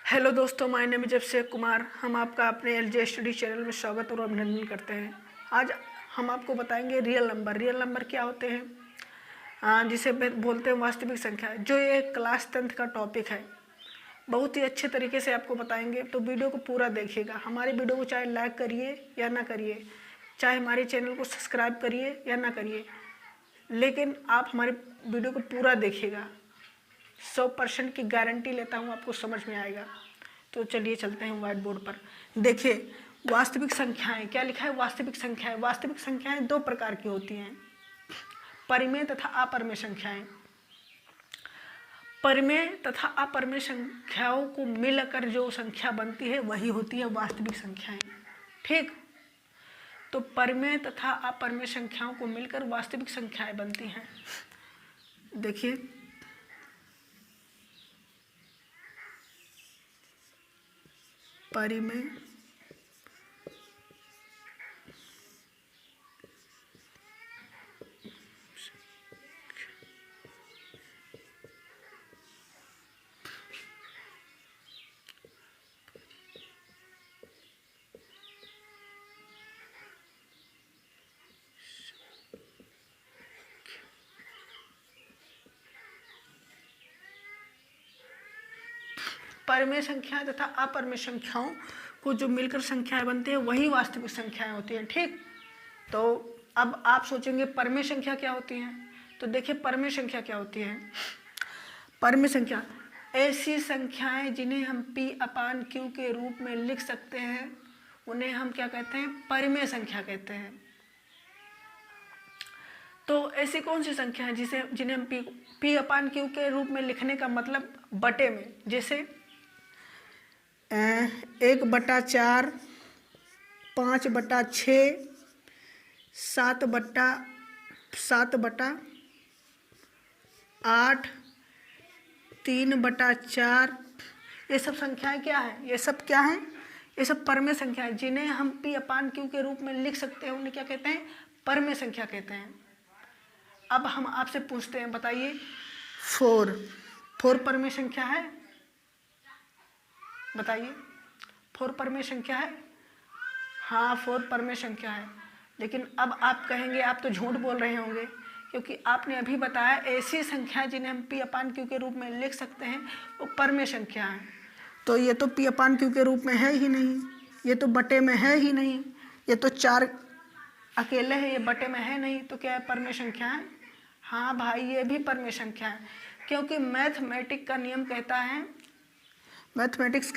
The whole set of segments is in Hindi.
हेलो दोस्तों, my name is Abhishek Kumar. हम आपका अपने एलजे स्टडी चैनल में स्वागत और अभिनंदन करते हैं। आज हम आपको बताएंगे रियल नंबर क्या होते हैं, जिसे बोलते हैं वास्तविक संख्या, जो ये क्लास 10th का टॉपिक है। बहुत ही अच्छे तरीके से आपको बताएंगे, तो वीडियो को पूरा देखिएगा। हमारी वीडियो को चाहे लाइक करिए या ना करिए, चाहे हमारे चैनल को सब्सक्राइब करिए या ना करिए, लेकिन आप हमारे वीडियो को पूरा देखिएगा। 100% की गारंटी लेता हूँ, आपको समझ में आएगा। तो चलिए चलते हैं व्हाइट बोर्ड पर। देखिए, वास्तविक संख्याएं क्या लिखा है। वास्तविक संख्याएं दो प्रकार की होती हैं, परिमेय तथा अपरिमेय संख्याएं। परिमेय तथा अपरिमेय संख्याओं को मिलकर जो संख्या बनती है वही होती है वास्तविक संख्याएं। ठीक, तो परिमेय तथा अपरिमेय संख्याओं को मिलकर वास्तविक संख्याएं बनती हैं। देखिए, परिमेय परिमेय संख्या तथा अपरिमेय संख्याओं को जो मिलकर संख्याएं बनती है वही वास्तविक संख्याएं होती हैं। ठीक, तो अब आप सोचेंगे परिमेय संख्या क्या होती है। तो देखिए, परिमेय संख्या क्या होती है। परिमेय संख्या ऐसी संख्याएं जिन्हें हम P/Q के रूप में लिख सकते हैं, उन्हें हम क्या कहते हैं, परिमेय संख्या कहते हैं। तो ऐसी कौन सी संख्या है जिन्हें हम P/Q के रूप में लिखने का मतलब बटे में, जैसे 1/4, 5/6, 7/8, 3/4, ये सब संख्याएं क्या है, ये सब क्या है, ये सब परिमेय संख्याएं जिन्हें हम P/Q के रूप में लिख सकते हैं, उन्हें क्या कहते हैं, परिमेय संख्या कहते हैं। अब हम आपसे पूछते हैं, बताइए, 4 परिमेय संख्या है। बताइए, 4 परिमेय संख्या है। हाँ, 4 परिमेय संख्या है। लेकिन अब आप कहेंगे, आप तो झूठ बोल रहे होंगे, क्योंकि आपने अभी बताया ऐसी संख्या जिन्हें हम P/Q के रूप में लिख सकते हैं वो परिमेय संख्या है। तो ये तो P/Q के रूप में है ही नहीं, ये तो बटे में है ही नहीं, ये तो 4 अकेले है, ये बटे में है नहीं, तो क्या है, परिमेय संख्या है। हाँ भाई, ये भी परिमेय संख्या है, क्योंकि मैथमेटिक्स का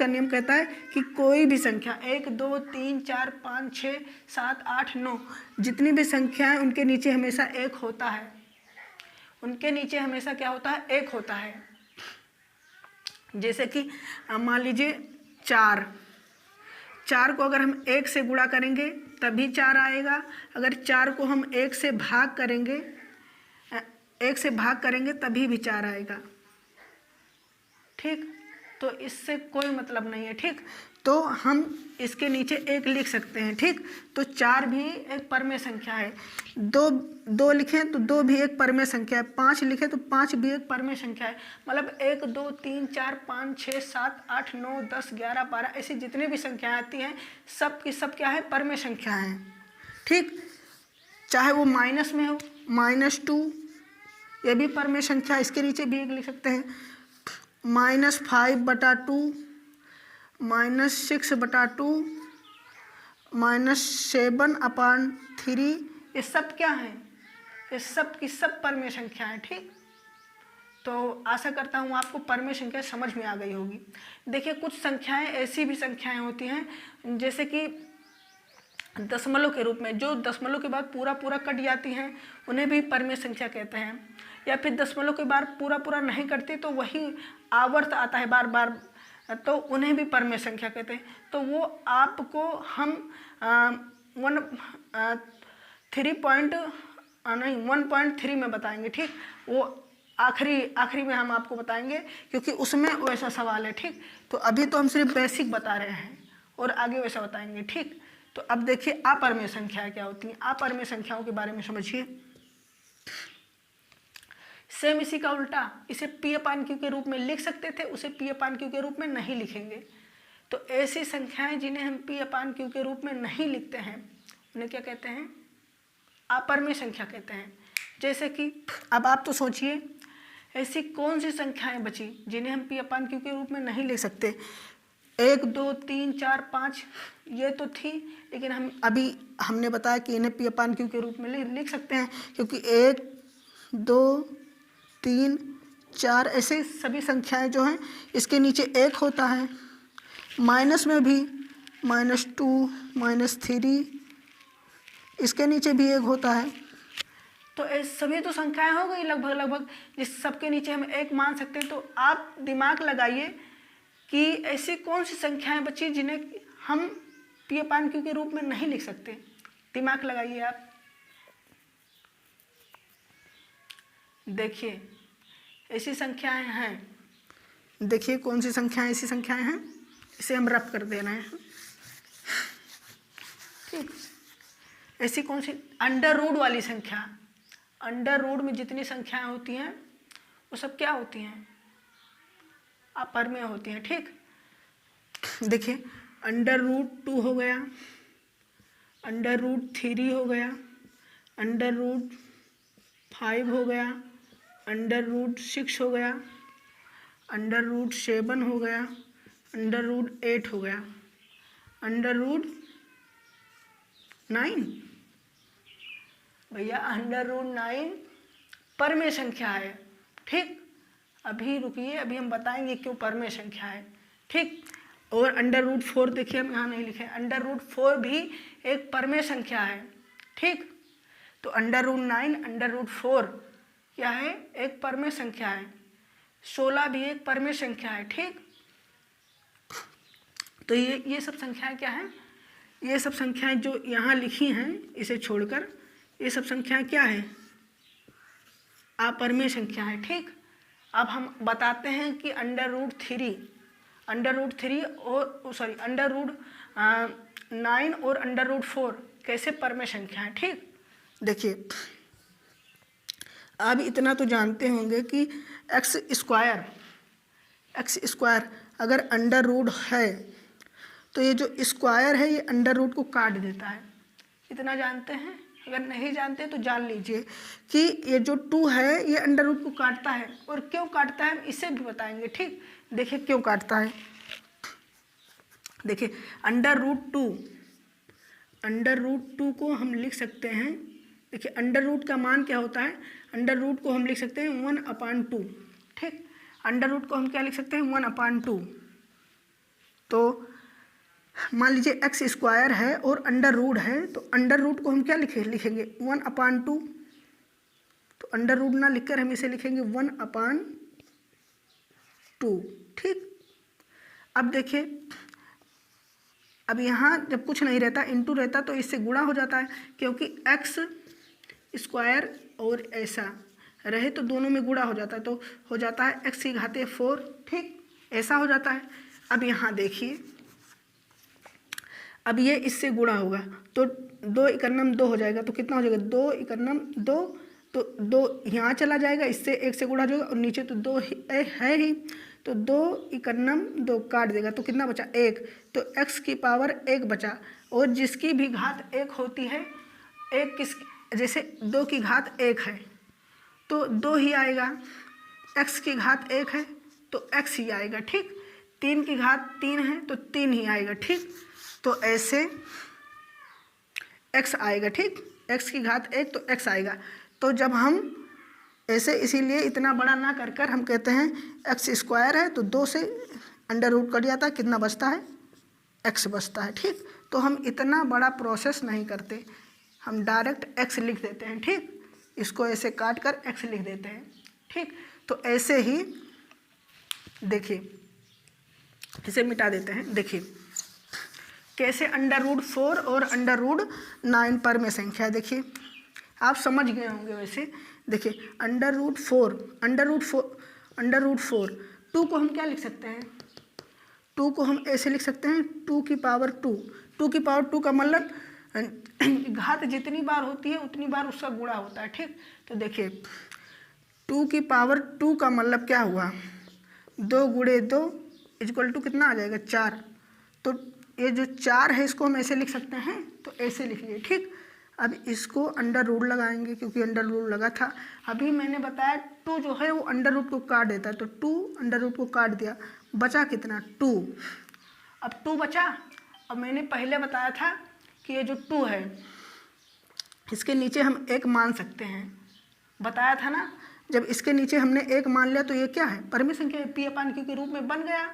नियम कहता है कि कोई भी संख्या 1, 2, 3, 4, 5, 6, 7, 8, 9 जितनी भी संख्या है उनके नीचे हमेशा एक होता है। उनके नीचे हमेशा क्या होता है, एक होता है। जैसे कि मान लीजिए 4 को अगर हम 1 से गुणा करेंगे तभी 4 आएगा। अगर 4 को हम 1 से भाग करेंगे तभी भी 4 आएगा। ठीक, तो इससे कोई मतलब नहीं है। ठीक, तो हम इसके नीचे 1 लिख सकते हैं। ठीक, तो 4 भी एक परिमेय संख्या है। 2 लिखें तो 2 भी एक परिमेय संख्या है। 5 लिखें तो 5 भी एक परिमेय संख्या है। मतलब 1, 2, 3, 4, 5, 6, 7, 8, 9, 10, 11, 12 ऐसी जितनी भी संख्याएं आती हैं सब की सब क्या है, परिमेय संख्या है। ठीक, चाहे वो माइनस में हो, -2 ये भी परिमेय संख्या, इसके नीचे भी 1 लिख सकते हैं। -5/2, -6/2, -7/3, ये सब क्या हैं, ये सब की सब परिमेय संख्या है। ठीक, तो आशा करता हूँ आपको परिमेय संख्या समझ में आ गई होगी। देखिए, कुछ संख्याएं ऐसी भी संख्याएं होती हैं जैसे कि दशमलव के रूप में, जो दशमलव के बाद पूरा कट जाती हैं उन्हें भी परिमेय संख्या कहते हैं। या फिर दशमलव के बाद पूरा नहीं कटती तो वही आवर्त आता है बार बार, तो उन्हें भी परिमेय संख्या कहते हैं। तो वो आपको हम 1.3 में बताएंगे। ठीक, वो आखिरी में हम आपको बताएंगे, क्योंकि उसमें वैसा सवाल है। ठीक, तो अभी तो हम सिर्फ बेसिक बता रहे हैं और आगे वैसा बताएंगे। ठीक, तो अब देखिए अपरिमेय संख्याएं क्या होती हैं। अपरिमेय संख्याओं के बारे में समझिए। सेम इसी का उल्टा, इसे पी अपान क्यू के रूप में लिख सकते थे, उसे पी अपान क्यू के रूप में नहीं लिखेंगे। तो ऐसी संख्याएं जिन्हें हम पी अपान क्यू के रूप में नहीं लिखते हैं उन्हें क्या कहते हैं? अपरिमेय संख्या कहते हैं। जैसे कि अब आप तो सोचिए ऐसी कौन सी संख्याएं बची जिन्हें हम पी अपान क्यू के रूप में नहीं लिख सकते? 1 2 3 4 5 ये तो थी, लेकिन हमने बताया कि इन्हें पी अपान क्यू के रूप में लिख सकते हैं, क्योंकि 1 2 3 4 ऐसे सभी संख्याएं जो हैं इसके नीचे 1 होता है। माइनस में भी -2 -3 इसके नीचे भी 1 होता है। तो सभी तो संख्याएं हो गई लगभग जिस सबके नीचे हम 1 मान सकते हैं। तो आप दिमाग लगाइए कि ऐसी कौन सी संख्याएं बची जिन्हें हम पी अपान क्यू के रूप में नहीं लिख सकते। दिमाग लगाइए आप, देखिए ऐसी संख्याएं हैं। देखिए कौन सी संख्याएं ऐसी संख्याएं हैं, इसे हम रफ कर दे रहे हैं। ठीक, ऐसी कौन सी? अंडर रूट वाली संख्या। अंडर रूट में जितनी संख्याएं होती हैं वो सब क्या होती हैं? अपरिमेय होती हैं। ठीक, देखिए अंडर रूट 2 हो गया, अंडर रूट 3 हो गया, अंडर रूट 5 हो गया, अंडर रूट 6 हो गया, अंडर रूट 7 हो गया, अंडर रूट 8 हो गया, अंडर रूट 9। भैया अंडर रूट 9 परमेय संख्या है। ठीक, अभी रुकिए, अभी हम बताएंगे क्यों परमेय संख्या है। ठीक, और अंडर रूट 4 देखिए हम यहाँ नहीं लिखे, अंडर रूट 4 भी एक परमेय संख्या है। ठीक, तो अंडर रूट 9 अंडर रूट 4 क्या है? एक परमेय संख्या है। 16 भी एक परमेय संख्या है। ठीक, तो ये सब संख्याएं क्या हैं? ये सब संख्याएं जो यहाँ लिखी हैं इसे छोड़कर ये सब संख्याएं क्या है? अपरिमेय संख्या है। ठीक, अब हम बताते हैं कि अंडर रूट 3 और अंडर रूट 9 और अंडर रूट 4 कैसे परमेय संख्या है। ठीक, देखिए अब इतना तो जानते होंगे कि एक्स स्क्वायर अगर अंडर रूट है तो ये जो स्क्वायर है ये अंडर रूट को काट देता है। इतना जानते हैं? अगर नहीं जानते तो जान लीजिए कि ये जो 2 है ये अंडर रूट को काटता है, और क्यों काटता है हम इसे भी बताएंगे। ठीक, देखिए क्यों काटता है। देखिए अंडर रूट 2 को हम लिख सकते हैं। देखिए अंडर रूट का मान क्या होता है? अंडर रूट को हम लिख सकते हैं 1/2। ठीक, अंडर रूट को हम क्या लिख सकते हैं? 1/2। तो मान लीजिए एक्स स्क्वायर है और अंडर रूट है, तो अंडर रूट को हम क्या लिखेंगे? 1/2। तो अंडर रूट ना लिखकर हम इसे लिखेंगे 1/2। ठीक, अब देखिए अब यहाँ जब कुछ नहीं रहता इंटू रहता तो इससे गुणा हो जाता है, क्योंकि एक्स स्क्वायर और ऐसा रहे तो दोनों में गुणा हो जाता है, तो हो जाता है x की घात 4। ठीक, ऐसा हो जाता है। अब यहाँ देखिए, अब ये इससे गुणा होगा तो 2 × 2 हो जाएगा, तो कितना हो जाएगा? 2 × 2, तो 2 यहाँ चला जाएगा, इससे 1 से गुणा हो जाएगा, और नीचे तो 2 है ही, तो 2 × 2 काट देगा, तो कितना बचा? 1। तो x की पावर 1 बचा, और जिसकी भी घात 1 होती है, जैसे 2 की घात 1 है तो 2 ही आएगा, x की घात 1 है तो x ही आएगा। ठीक, 3 की घात 3 है तो 3 ही आएगा। ठीक, तो ऐसे x आएगा। ठीक, x की घात 1 तो x आएगा। तो जब हम ऐसे, इसीलिए इतना बड़ा ना कर हम कहते हैं एक्स स्क्वायर है तो 2 से अंडर रूट कट जाता है, कितना बचता है? x बचता है। ठीक, तो हम इतना बड़ा प्रोसेस नहीं करते, हम डायरेक्ट x लिख देते हैं। ठीक, इसको ऐसे काट कर x लिख देते हैं। ठीक, तो ऐसे ही देखिए इसे मिटा देते हैं। देखिए कैसे अंडर रूट 4 और अंडर रूट 9 परमेय संख्या है। देखिए आप समझ गए होंगे वैसे। देखिए अंडर रूट 4 2 को हम क्या लिख सकते हैं? 2 को हम ऐसे लिख सकते हैं 2 की पावर 2। 2 की पावर 2 का मतलब घात जितनी बार होती है उतनी बार उसका गुणा होता है। ठीक, तो देखिए 2 की पावर 2 का मतलब क्या हुआ, 2 गुणे 2 इक्वल टू कितना आ जाएगा 4। तो ये जो 4 है इसको हम ऐसे लिख सकते हैं, तो ऐसे लिखिए, ठीक। अब इसको अंडर रूट लगाएंगे क्योंकि अंडर रूट लगा था। अभी मैंने बताया 2 जो है वो अंडर रूट को काट देता है, तो 2 अंडर रूट को काट दिया, बचा कितना 2। अब 2 बचा। अब मैंने पहले बताया था कि ये जो 2 है इसके नीचे हम 1 मान सकते हैं, बताया था ना। जब इसके नीचे हमने 1 मान लिया तो ये क्या है, परमेय संख्या P/Q के रूप में बन गया।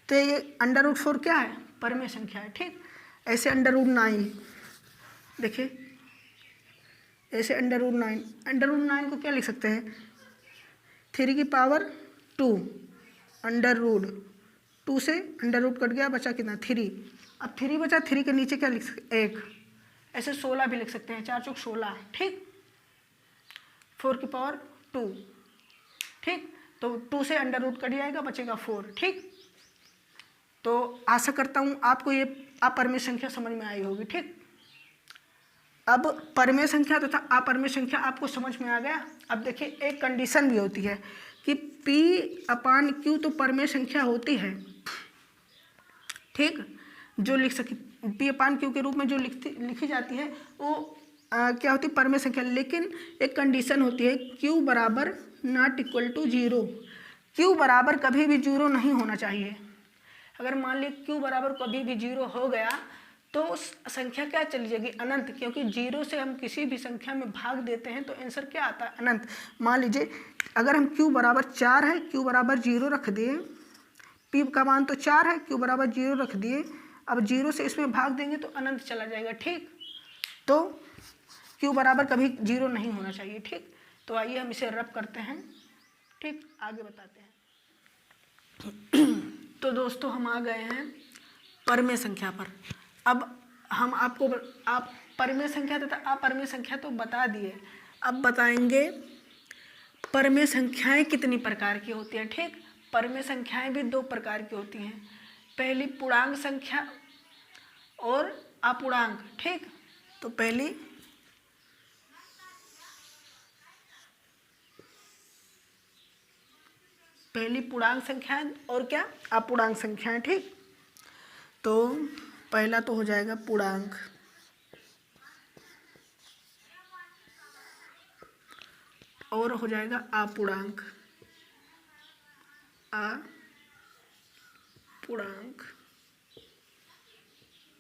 तो ये अंडर रूट 4 क्या है, परमेय संख्या है, ठीक। ऐसे अंडर रूट 9, देखिए ऐसे अंडर रूट 9 को क्या लिख सकते हैं, 3 की पावर 2 अंडर रूट 2 से अंडर रूट कट गया, बचा कितना 3। अब 3 बचा, 3 के नीचे क्या लिख सकते 1, ऐसे 16 भी लिख सकते हैं, 4 चौक 16, ठीक। 4 की पावर 2, ठीक। तो 2 से अंडर रूट कट जाएगा, बचेगा 4, ठीक। तो आशा करता हूँ आपको ये अपरमेय संख्या समझ में आई होगी, ठीक। अब परमेय संख्या तथा अपरमेय संख्या आपको समझ में आ गया। अब देखिए एक कंडीशन भी होती है कि P/Q तो परमेय संख्या होती है, ठीक। जो लिख सके P/Q के रूप में जो लिखी जाती है वो क्या होती है, परमेय संख्या। लेकिन एक कंडीशन होती है, Q बराबर नॉट इक्वल टू 0। Q बराबर कभी भी 0 नहीं होना चाहिए। अगर मान ली Q बराबर कभी भी 0 हो गया तो उस संख्या क्या चली जाएगी, अनंत, क्योंकि 0 से हम किसी भी संख्या में भाग देते हैं तो आंसर क्या आता है, अनंत। मान लीजिए अगर हम Q बराबर 4 है, Q बराबर 0 रख दिए, P का मान तो 4 है, Q बराबर 0 रख दिए, अब 0 से इसमें भाग देंगे तो अनंत चला जाएगा, ठीक। तो Q बराबर कभी 0 नहीं होना चाहिए, ठीक। तो आइए हम इसे रब करते हैं, ठीक, आगे बताते हैं। तो दोस्तों हम आ गए हैं परमेय संख्या पर। अब हम आपको आप परमेय संख्या तथा अपरमेय संख्या तो बता दिए, अब बताएंगे परमेय संख्याएं कितनी प्रकार की होती हैं, ठीक। परमेय संख्याएं भी 2 प्रकार की होती हैं, पहली पूर्णांक संख्या और अपूर्णांक, ठीक। तो पहली पूर्णांक संख्याएं और क्या, अपूर्णांक संख्याएं, ठीक। तो पहला तो हो जाएगा पूर्णांक, और हो जाएगा अपूर्णांक,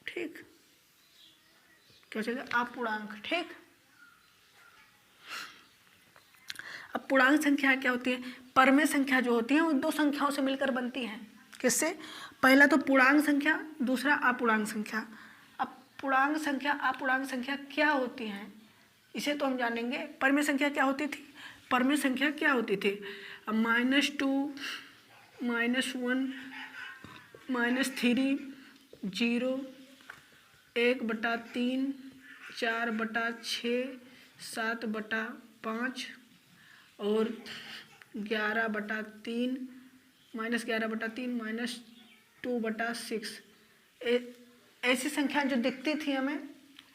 ठीक। क्या हो जाएगा, अपूर्णांक, ठीक। अब पूर्णांक संख्या क्या होती है, परमेय संख्या जो होती है वो 2 संख्याओं से मिलकर बनती है। किससे, पहला तो पूर्णांक संख्या, दूसरा अपूर्णांक संख्या। अब पूर्णांक संख्या अपूर्णांक संख्या क्या होती हैं इसे तो हम जानेंगे। परमेय संख्या क्या होती थी, परमेय संख्या क्या होती थी, -2 -1 -3 0 1/3 4/6 7/5 और 11/3 -11/3 -2/6। ऐसी संख्या जो दिखती थी हमें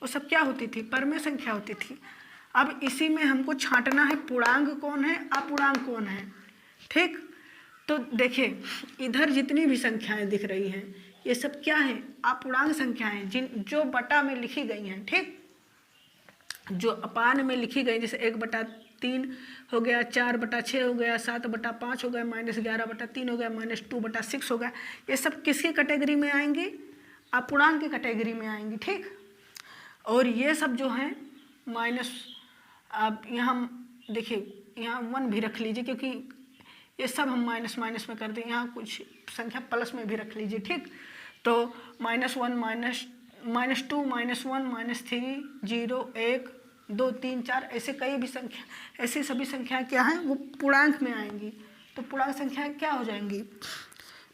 वो सब क्या होती थी, परमेय संख्या होती थी। अब इसी में हमको छांटना है पूर्णांक कौन है, अपूर्णांक कौन है, ठीक। तो देखिए इधर जितनी भी संख्याएं दिख रही हैं ये सब क्या है, अपूर्णांक संख्याएं जो बटा में लिखी गई हैं, ठीक। जो अपान में लिखी गई, जैसे 1/3 हो गया, 4/6 हो गया, 7/5 हो गया, -11/3 हो गया, -2/6 हो गया, ये सब किसकी कैटेगरी में आएंगी, अपूर्णांक की कैटेगरी में आएंगी, ठीक। और ये सब जो हैं माइनस, अब यहाँ देखिए यहाँ 1 भी रख लीजिए क्योंकि ये सब हम माइनस माइनस में कर दें, यहाँ कुछ संख्या प्लस में भी रख लीजिए, ठीक। तो -1 -2 -1 -3 0 1 2 3 4 ऐसे कई भी संख्या, ऐसी सभी संख्याएं क्या हैं वो पूर्णांक में आएंगी। तो पूर्णांक संख्याएं क्या हो जाएंगी,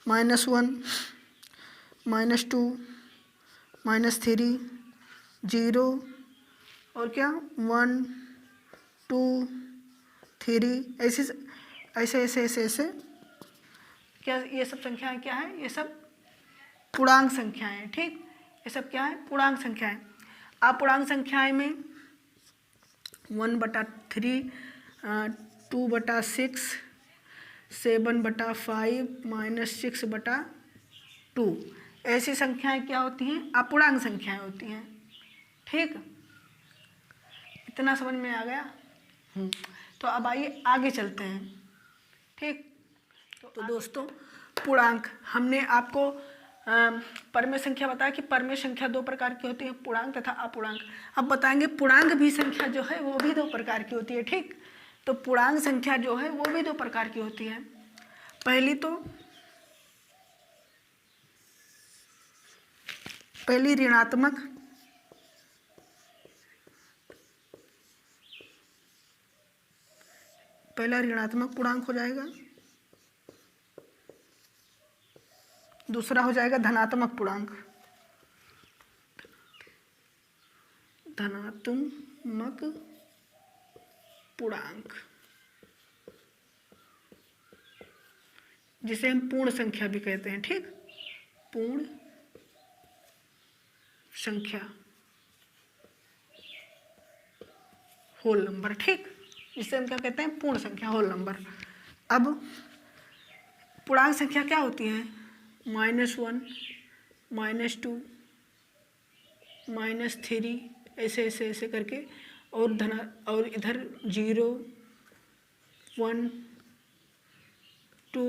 -1 -2 -3 0 और क्या 1 2 3 ऐसे ऐसे ऐसे ऐसे ऐसे क्या, ये सब संख्याएं क्या है, ये सब पूर्णांक संख्याएं हैं, ठीक। ये सब क्या है, पूर्णांक संख्याएं। अपूर्णांक संख्याएं में 1/3 2/6, 7/5 -6/2। ऐसी संख्याएं क्या होती हैं? अपूर्णांक संख्याएं होती हैं। ठीक, इतना समझ में आ गया? तो अब आइए आगे चलते हैं। ठीक, तो दोस्तों पूर्णांक, हमने आपको परमेय संख्या बताया कि परमेय संख्या 2 प्रकार की होती है, पूर्णांक तथा अपूर्णांक। अब बताएंगे पूर्णांक भी संख्या जो है वो भी 2 प्रकार की होती है। ठीक, तो पूर्णांक संख्या जो है वो भी 2 प्रकार की होती है। पहली ऋणात्मक, पहला ऋणात्मक पूर्णांक हो जाएगा, दूसरा हो जाएगा धनात्मक पूर्णांक। धनात्मक पूर्णांक जिसे हम पूर्ण संख्या भी कहते हैं। ठीक, पूर्ण संख्या, होल नंबर। ठीक, जिसे हम क्या कहते हैं? पूर्ण संख्या, होल नंबर। अब पूर्णांक संख्या क्या होती है? -1, -2, -3, ऐसे ऐसे ऐसे करके, और इधर 0, 1, 2,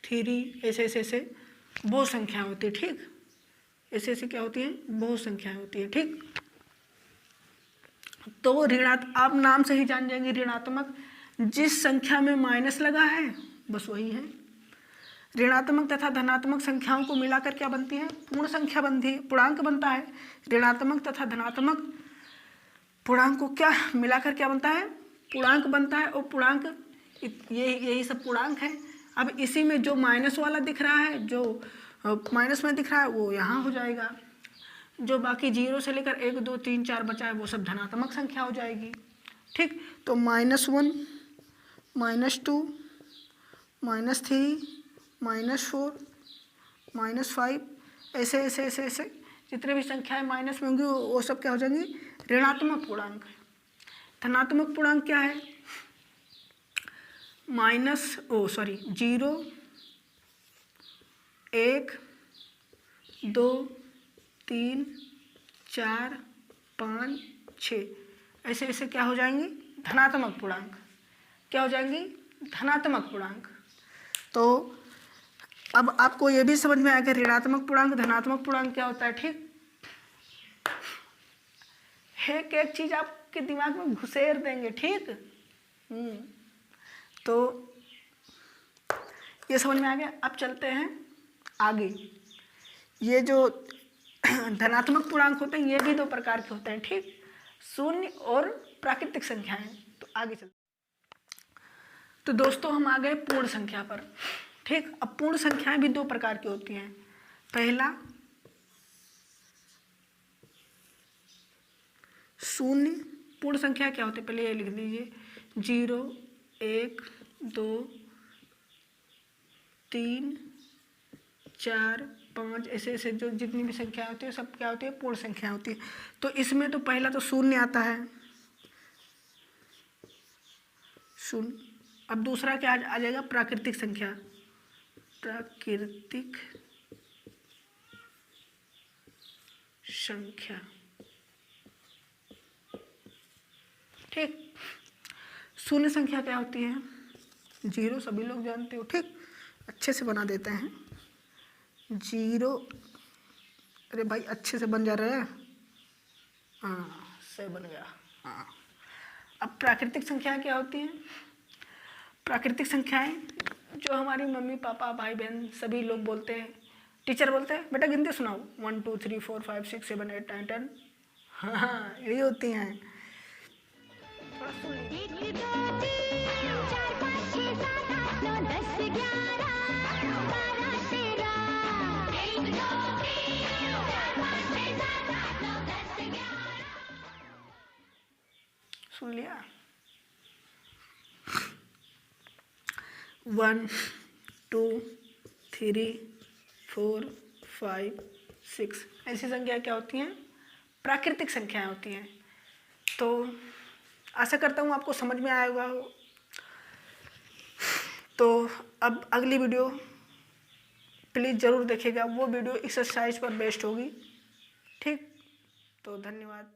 3, ऐसे ऐसे ऐसे बहुत संख्याएं होती है। ठीक, ऐसे ऐसे क्या होती हैं? बहुत संख्याएं होती है। ठीक, तो आप नाम से ही जान जाएंगे, ऋणात्मक जिस संख्या में माइनस लगा है बस वही है। ऋणात्मक तथा धनात्मक संख्याओं को मिलाकर क्या बनती है? पूर्ण संख्या बनती है, पूर्णांक बनता है। ऋणात्मक तथा धनात्मक पूर्णांक को क्या मिलाकर क्या बनता है? पूर्णांक बनता है। और पूर्णांक यही सब पूर्णांक है। अब इसी में जो माइनस वाला दिख रहा है, जो माइनस में दिख रहा है, वो यहाँ हो जाएगा। जो बाकी 0 से लेकर 1, 2, 3, 4 बचा है वो सब धनात्मक संख्या हो जाएगी। ठीक, तो -1, -2, -3, -4, -5, ऐसे ऐसे ऐसे ऐसे जितने भी संख्याएं माइनस में होंगी वो सब क्या हो जाएंगी? ऋणात्मक पूर्णांक। धनात्मक पूर्णांक क्या है? 0, 1, 2, 3, 4, 5, 6, ऐसे ऐसे क्या हो जाएंगी? धनात्मक पूर्णांक। क्या हो जाएंगी? धनात्मक पूर्णांक। तो अब आपको ये भी समझ में आएगा ऋणात्मक पूर्णांक, धनात्मक पूर्णांक क्या होता है। ठीक, एक चीज आपके दिमाग में घुसेर देंगे। ठीक, तो ये समझ में आ गया। अब चलते हैं आगे। ये जो धनात्मक पूर्णांक होते हैं ये भी 2 प्रकार के होते हैं। ठीक, शून्य और प्राकृतिक संख्याएं। तो आगे चलते, तो दोस्तों हम आ गए पूर्ण संख्या पर। ठीक, अब पूर्ण संख्याएं भी 2 प्रकार की होती हैं। पहला शून्य पूर्ण संख्या क्या होती है? पहले ये लिख दीजिए, 0, 1, 2, 3, 4, 5, ऐसे ऐसे जो जितनी भी संख्या होती है सब क्या होती है? पूर्ण संख्या होती है। तो इसमें तो पहला तो शून्य आता है, शून्य। अब दूसरा क्या आ जाएगा? प्राकृतिक संख्या, प्राकृतिक संख्या। ठीक, शून्य संख्या क्या होती है? 0, सभी लोग जानते हो। ठीक, अच्छे से बना देते हैं। 0, अरे भाई अच्छे से बन जा रहा है। हाँ, से बन गया। हाँ, अब प्राकृतिक संख्या क्या होती है? प्राकृतिक संख्याएं जो हमारी मम्मी पापा भाई बहन सभी लोग बोलते हैं, टीचर बोलते हैं बेटा गिनते सुनाओ, 1, 2, 3, 4, 5, 6, 7, 8, 9, 10। हाँ, यही होती हैं। थोड़ा सुन लीजिए। 1, 2, 3, 4, 5, 6, 7, 8, 9, 10, 11, 12, 13। 1, 2, 3, 4, 5, 6, 7, 8, 9, 10, 11। सुन लिया? 1, 2, 3, 4, 5, 6 ऐसी संख्या क्या होती हैं? प्राकृतिक संख्याएं होती हैं। तो आशा करता हूँ आपको समझ में आया होगा। तो अब अगली वीडियो प्लीज़ ज़रूर देखिएगा, वो वीडियो एक्सरसाइज पर बेस्ड होगी। ठीक, तो धन्यवाद।